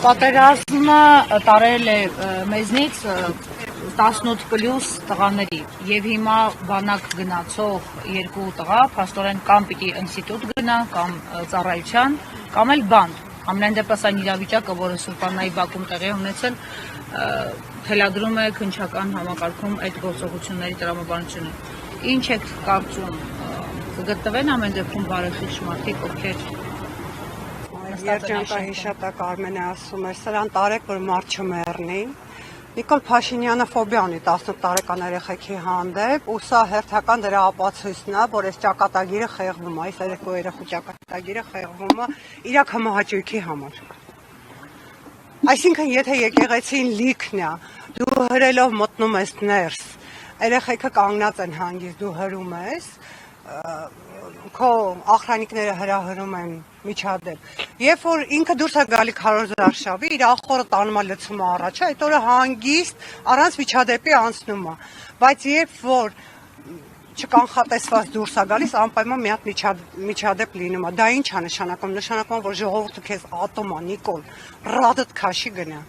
Պատերազմը տարել է մեզնից 18+ տղաների եւ հիմա բանակ գնացող երկու տղա փաստորեն կամ պիտի ինստիտուտ գնա կամ ծառայության կամ էլ բանդ ամենայն դեպս այն իրավիճակը, որը Սուրբաննայի բակում տեղի ունեցել թելադրում է քննչական համակարգում այդ գործողությունների տրամաբանությունը։ Ինչ եք կարծում, կգտնվեն ամեն դեպքում բարեխիղճ մարդիկ, ովքեր Երջանկահիշատակ Արմենը ասում էր, սրան տարեք, որ մարդ չմեռնի։ Նիկոլ Փաշինյանը ֆոբիա ունի 18 տարեկան երեխեքի հանդեպ, ու սա հերթական դրա ապացույցն է, որ այս ճակատագիրը խեղվում է, այս երեկո երեխու ճակատագիրը խեղվում է իր համահաճույքի համար։ Այսինքն, եթե եկեղեցին լիքն է, դու հրելով մտնում ես ներս, երեխեքը կանգնած են հանգիստ, դու հրում ես, քո ախրանիկները հրահրում են միջադեպ։ Երբ որ ինքը դուրս է գալի քարոզը արշավի, իր ախորը տանում է լցում առաջ, այդ օրը հանգիստ առանց միջադեպի անցնում է։ Բայց երբ որ չկանխատեսված դուրս է գալիս, անպայման մի հատ միջադեպ լինում է։ Դա ինչ է նշանակում։ Նշանակում, որ ժողովուրդը քեզ ատում է, Նիկոլ, ռադդ քաշի գնա։